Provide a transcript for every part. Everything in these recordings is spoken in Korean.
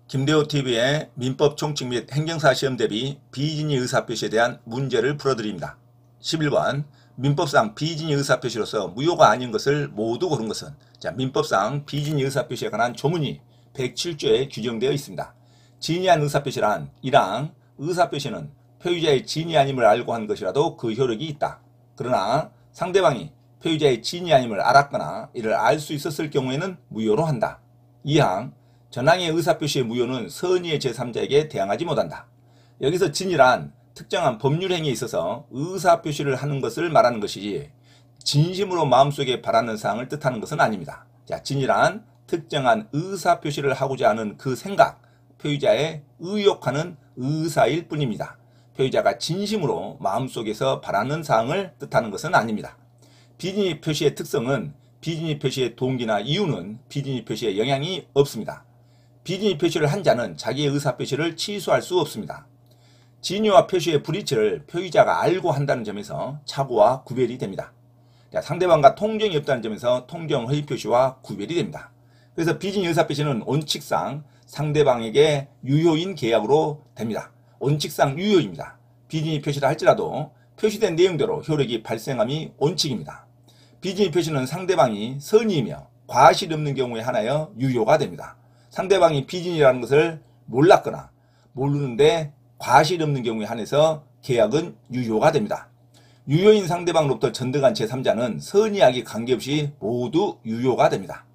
김대호TV의 민법 총칙 및 행정사 시험 대비 비진위 의사표시에 대한 문제를 풀어드립니다. 11번 민법상 비진위 의사표시로서 무효가 아닌 것을 모두 고른 것은 민법상 비진위 의사표시에 관한 조문이 107조에 규정되어 있습니다. 진위한 의사표시란 1항 의사표시는 표의자의 진위 아님을 알고 한 것이라도 그 효력이 있다. 그러나 상대방이 표의자의 진위 아님을 알았거나 이를 알 수 있었을 경우에는 무효로 한다. 2항 전항의 의사표시의 무효는 선의의 제3자에게 대항하지 못한다. 여기서 진위란 특정한 법률 행위에 있어서 의사표시를 하는 것을 말하는 것이지 진심으로 마음속에 바라는 사항을 뜻하는 것은 아닙니다. 진위란 특정한 의사표시를 하고자 하는 그 생각, 표의자의 의욕하는 의사일 뿐입니다. 표의자가 진심으로 마음속에서 바라는 사항을 뜻하는 것은 아닙니다. 비진위 표시의 특성은 비진위 표시의 동기나 이유는 비진위 표시에 영향이 없습니다. 비진위 표시를 한 자는 자기의 의사표시를 취소할 수 없습니다. 진위와 표시의 불이치를 표의자가 알고 한다는 점에서 착오와 구별이 됩니다. 상대방과 통정이 없다는 점에서 통정 허위 표시와 구별이 됩니다. 그래서 비진위 의사표시는 원칙상 상대방에게 유효인 계약으로 됩니다. 원칙상 유효입니다. 비진위 표시를 할지라도 표시된 내용대로 효력이 발생함이 원칙입니다. 비진위 표시는 상대방이 선의이며 과실이 없는 경우에 한하여 유효가 됩니다. 상대방이 비진위라는 것을 몰랐거나 모르는데 과실이 없는 경우에 한해서 계약은 유효가 됩니다. 유효인 상대방으로부터 전득한 제3자는 선의하기 관계없이 모두 유효가 됩니다.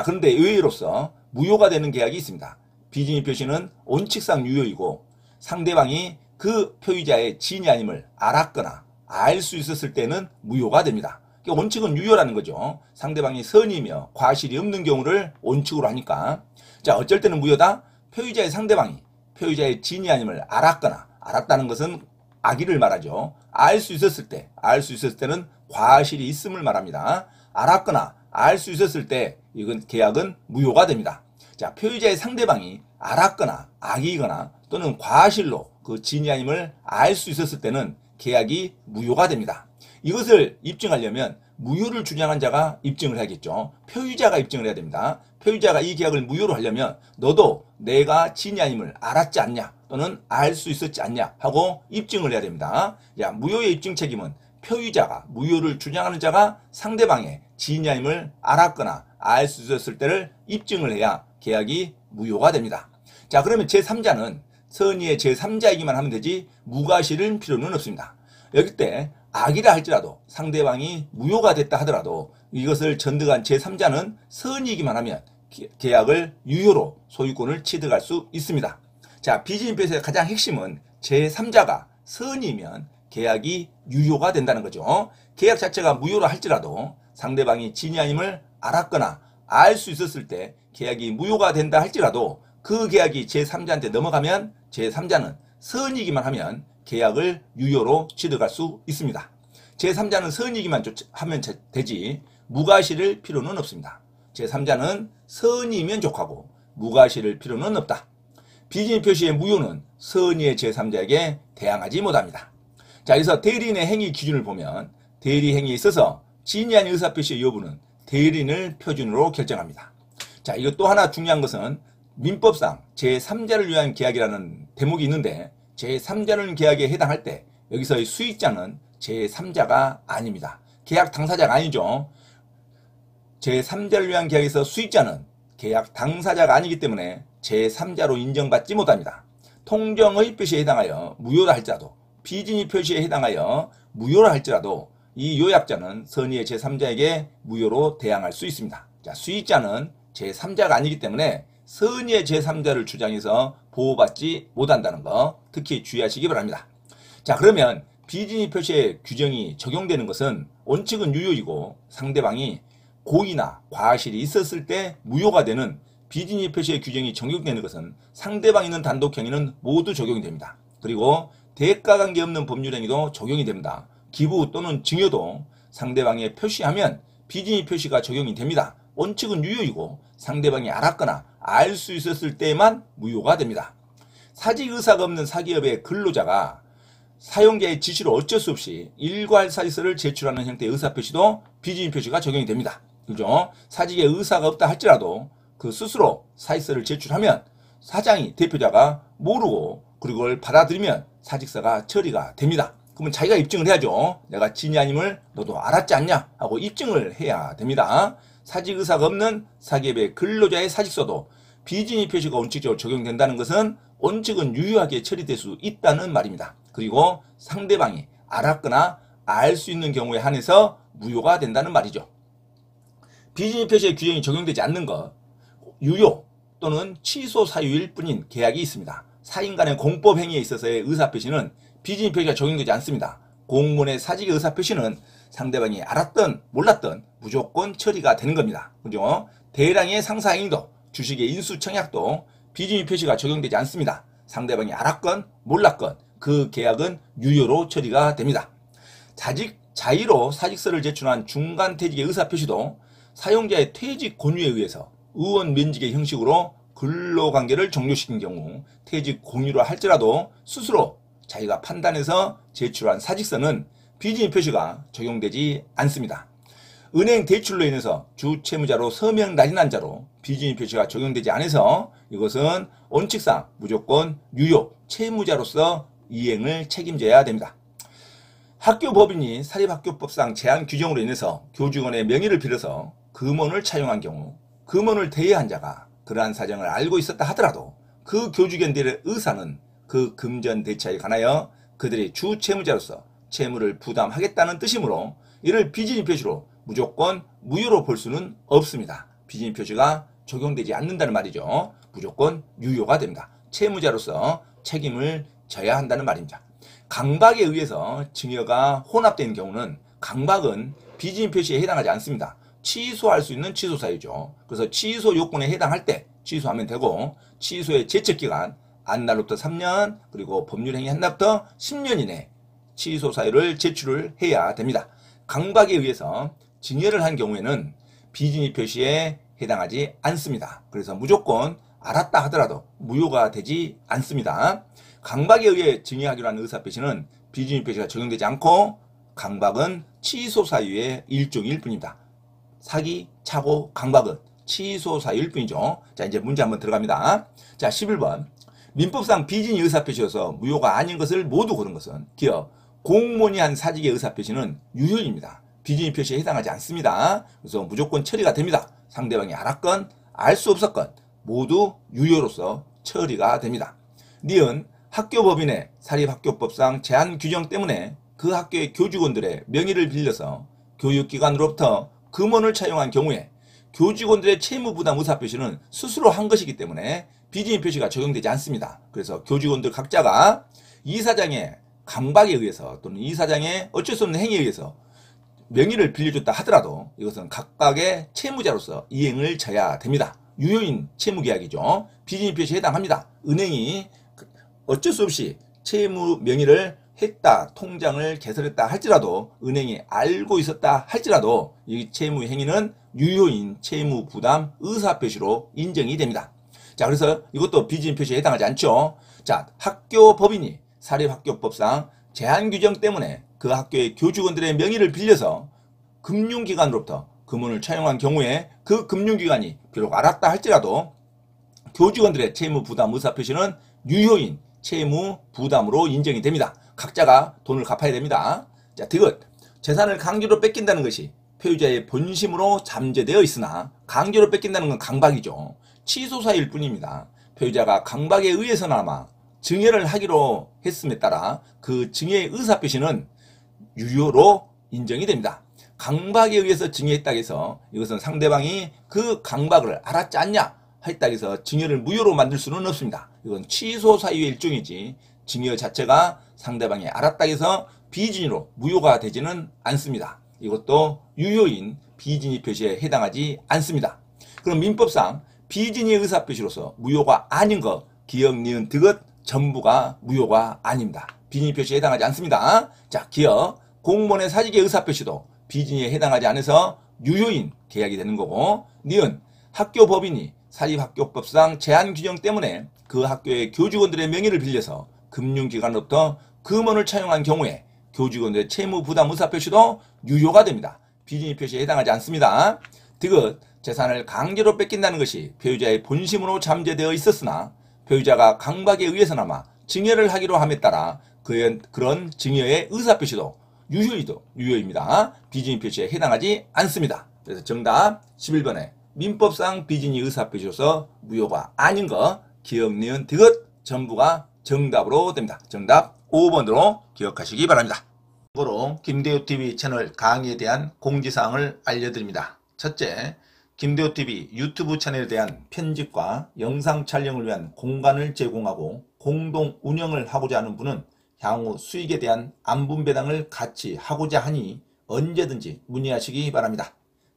그런데 의외로서 무효가 되는 계약이 있습니다. 비진위 표시는 원칙상 유효이고 상대방이 그 표의자의 진위 아님을 알았거나 알 수 있었을 때는 무효가 됩니다. 원칙은 유효라는 거죠. 상대방이 선의이며 과실이 없는 경우를 원칙으로 하니까. 어쩔 때는 무효다? 표의자의 상대방이 표의자의 진위 아님을 알았거나 알았다는 것은 악의를 말하죠. 알 수 있었을 때는 과실이 있음을 말합니다. 알았거나 알 수 있었을 때 이건 계약은 무효가 됩니다. 표의자의 상대방이 알았거나 악의거나 또는 과실로 그 진위 아님을 알 수 있었을 때는 계약이 무효가 됩니다. 이것을 입증하려면 무효를 주장한 자가 입증을 해야겠죠. 표의자가 입증을 해야 됩니다. 표의자가 이 계약을 무효로 하려면 너도 내가 진위 아님을 알았지 않냐 또는 알 수 있었지 않냐 하고 입증을 해야 됩니다. 무효의 입증 책임은 표의자가 무효를 주장하는 자가 상대방의 진위 아님을 알았거나 알 수 있었을 때를 입증을 해야 계약이 무효가 됩니다. 그러면 제3자는 선의의 제3자이기만 하면 되지 무과실은 필요는 없습니다. 여기 때 악이라 할지라도 상대방이 무효가 됐다 하더라도 이것을 전득한 제3자는 선의이기만 하면 계약을 유효로 소유권을 취득할 수 있습니다. 비진위 표시의 가장 핵심은 제3자가 선의이면 계약이 유효가 된다는 거죠. 계약 자체가 무효로 할지라도 상대방이 진위 아님을 알았거나 알 수 있었을 때 계약이 무효가 된다 할지라도 그 계약이 제3자한테 넘어가면 제3자는 선의이기만 하면 계약을 유효로 취득할 수 있습니다. 제3자는 선의이기만 하면 되지 무과실을 필요는 없습니다. 제3자는 선의이면 족하고 무과실을 필요는 없다. 비진위 표시의 무효는 선의의 제3자에게 대항하지 못합니다. 그래서 대리인의 행위 기준을 보면 대리 행위에 있어서 진위 아닌 의사표시의 여부는 대리인을 표준으로 결정합니다. 이거 또 하나 중요한 것은 민법상 제3자를 위한 계약이라는 대목이 있는데 제3자를 계약에 해당할 때 여기서의 수익자는 제3자가 아닙니다. 계약 당사자가 아니죠. 제3자를 위한 계약에서 수익자는 계약 당사자가 아니기 때문에 제3자로 인정받지 못합니다. 통정의 표시에 해당하여 무효라 할지라도 비진위 표시에 해당하여 무효라 할지라도 이 요약자는 선의의 제3자에게 무효로 대항할 수 있습니다. 수익자는 제3자가 아니기 때문에 선의의 제3자를 주장해서 보호받지 못한다는 거 특히 주의하시기 바랍니다. 그러면 비진위 표시의 규정이 적용되는 것은 원칙은 유효이고 상대방이 고의나 과실이 있었을 때 무효가 되는 비진위 표시의 규정이 적용되는 것은 상대방이 있는 단독행위는 모두 적용이 됩니다. 그리고 대가관계 없는 법률행위도 적용이 됩니다. 기부 또는 증여도 상대방에 표시하면 비진위 표시가 적용이 됩니다. 원칙은 유효이고 상대방이 알았거나 알 수 있었을 때만 무효가 됩니다. 사직 의사가 없는 사기업의 근로자가 사용자의 지시로 어쩔 수 없이 일괄 사직서를 제출하는 형태의 의사표시도 비진위 표시가 적용이 됩니다. 그죠? 사직의 의사가 없다 할지라도 그 스스로 사직서를 제출하면 사장이 대표자가 모르고 그리고 그걸 받아들이면 사직서가 처리가 됩니다. 그러면 자기가 입증을 해야죠. 내가 진이 아님을 너도 알았지 않냐 하고 입증을 해야 됩니다. 사직 의사가 없는 사기업의 근로자의 사직서도 비진위 표시가 원칙적으로 적용된다는 것은 원칙은 유효하게 처리될 수 있다는 말입니다. 그리고 상대방이 알았거나 알 수 있는 경우에 한해서 무효가 된다는 말이죠. 비진위 표시의 규정이 적용되지 않는 것, 유효 또는 취소 사유일 뿐인 계약이 있습니다. 사인 간의 공법 행위에 있어서의 의사표시는 비진위 표시가 적용되지 않습니다. 공무원의 사직의 의사표시는 상대방이 알았든 몰랐든 무조건 처리가 되는 겁니다. 그죠? 대량의 상사행위도 주식의 인수청약도 비진위 표시가 적용되지 않습니다. 상대방이 알았건 몰랐건 그 계약은 유효로 처리가 됩니다. 자의로 사직서를 제출한 중간퇴직의 의사표시도 사용자의 퇴직 권유에 의해서 의원 면직의 형식으로 근로관계를 종료시킨 경우 퇴직 권유를 할지라도 스스로 자기가 판단해서 제출한 사직서는 비진위 표시가 적용되지 않습니다. 은행 대출로 인해서 주채무자로 서명 날인한 자로 비진위 표시가 적용되지 않아서 이것은 원칙상 무조건 유효 채무자로서 이행을 책임져야 됩니다. 학교 법인이 사립학교법상 제한 규정으로 인해서 교직원의 명의를 빌어서 금원을 차용한 경우 금원을 대여한 자가 그러한 사정을 알고 있었다 하더라도 그 교직원들의 의사는 그 금전 대차에 관하여 그들이 주채무자로서 채무를 부담하겠다는 뜻이므로 이를 비진위 표시로 무조건 무효로 볼 수는 없습니다. 비진위 표시가 적용되지 않는다는 말이죠. 무조건 유효가 됩니다. 채무자로서 책임을 져야 한다는 말입니다. 강박에 의해서 증여가 혼합된 경우는 강박은 비진위 표시에 해당하지 않습니다. 취소할 수 있는 취소 사유죠. 그래서 취소 요건에 해당할 때 취소하면 되고 취소의 제척기간 안 날로부터 3년 그리고 법률행위 한 날부터 10년 이내 취소 사유를 제출을 해야 됩니다. 강박에 의해서 증여를 한 경우에는 비진위 표시에 해당하지 않습니다. 그래서 무조건 알았다 하더라도 무효가 되지 않습니다. 강박에 의해 증여하기로 한 의사표시는 비진위 표시가 적용되지 않고 강박은 취소 사유의 일종일 뿐입니다. 사기, 착오, 강박은 취소 사유일 뿐이죠. 자, 이제 문제 한번 들어갑니다. 자, 11번. 민법상 비진위 의사표시여서 무효가 아닌 것을 모두 고른 것은 기업, 공무원이 한 사직의 의사표시는 유효입니다. 비진위 표시에 해당하지 않습니다. 그래서 무조건 처리가 됩니다. 상대방이 알았건 알 수 없었건 모두 유효로서 처리가 됩니다. 니은 학교법인의 사립학교법상 제한 규정 때문에 그 학교의 교직원들의 명의를 빌려서 교육기관으로부터 금원을 차용한 경우에 교직원들의 채무부담 의사표시는 스스로 한 것이기 때문에 비진위 표시가 적용되지 않습니다. 그래서 교직원들 각자가 이사장의 강박에 의해서 또는 이사장의 어쩔 수 없는 행위에 의해서 명의를 빌려줬다 하더라도 이것은 각각의 채무자로서 이행을 져야 됩니다. 유효인 채무계약이죠. 비진위 표시에 해당합니다. 은행이 어쩔 수 없이 채무 명의를 했다, 통장을 개설했다 할지라도 은행이 알고 있었다 할지라도 이 채무 행위는 유효인 채무 부담 의사표시로 인정이 됩니다. 자, 그래서 이것도 비진위 표시에 해당하지 않죠. 자, 학교 법인이 사립학교법상 제한 규정 때문에 그 학교의 교직원들의 명의를 빌려서 금융기관으로부터 금원을 차용한 경우에 그 금융기관이 비록 알았다 할지라도 교직원들의 채무 부담 의사표시는 유효인 채무 부담으로 인정이 됩니다. 각자가 돈을 갚아야 됩니다. 자, 디귿. 재산을 강제로 뺏긴다는 것이 표의자의 본심으로 잠재되어 있으나 강제로 뺏긴다는 건 강박이죠. 취소사유일 뿐입니다. 표의자가 강박에 의해서나마 증여를 하기로 했음에 따라 그 증여의 의사표시는 유효로 인정이 됩니다. 강박에 의해서 증여했다고 해서 이것은 상대방이 그 강박을 알았지 않냐 했다고 해서 증여를 무효로 만들 수는 없습니다. 이건 취소 사유의 일종이지 증여 자체가 상대방이 알았다고 해서 비진위로 무효가 되지는 않습니다. 이것도 유효인 비진위 표시에 해당하지 않습니다. 그럼 민법상 비진위 의사표시로서 무효가 아닌 것 기억, 니은, 디귿 전부가 무효가 아닙니다. 비진위 표시에 해당하지 않습니다. 자, 기억, 공무원의 사직의 의사표시도 비진위에 해당하지 않아서 유효인 계약이 되는 거고, 니은, 학교 법인이 사립학교법상 제한 규정 때문에 그 학교의 교직원들의 명의를 빌려서 금융기관으로부터 금원을 차용한 경우에 교직원들의 채무 부담 의사표시도 유효가 됩니다. 비진위 표시에 해당하지 않습니다. 디귿, 재산을 강제로 뺏긴다는 것이 표의자의 본심으로 잠재되어 있었으나 표의자가 강박에 의해서나마 증여를 하기로 함에 따라 그런 증여의 의사표시도 유효입니다. 비준위 표시에 해당하지 않습니다. 그래서 정답 11번에 민법상 비준위 의사표시로서 무효가 아닌 거 기억, 니은, 디귿 전부가 정답으로 됩니다. 정답 5번으로 기억하시기 바랍니다. 참고로 김대호TV 채널 강의에 대한 공지사항을 알려드립니다. 첫째, 김대호TV 유튜브 채널에 대한 편집과 영상 촬영을 위한 공간을 제공하고 공동 운영을 하고자 하는 분은 향후 수익에 대한 안분배당을 같이 하고자 하니 언제든지 문의하시기 바랍니다.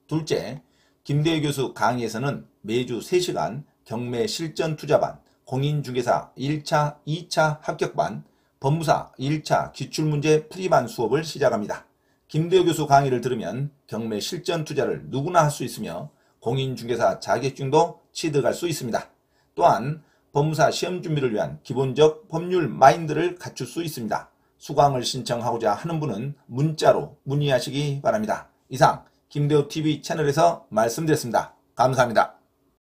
둘째, 김대호 교수 강의에서는 매주 3시간 경매 실전 투자반, 공인중개사 1차, 2차 합격반, 법무사 1차 기출문제 풀이반 수업을 시작합니다. 김대호 교수 강의를 들으면 경매 실전 투자를 누구나 할 수 있으며 공인중개사 자격증도 취득할 수 있습니다. 또한 법무사 시험 준비를 위한 기본적 법률 마인드를 갖출 수 있습니다. 수강을 신청하고자 하는 분은 문자로 문의하시기 바랍니다. 이상 김대호TV 채널에서 말씀드렸습니다. 감사합니다.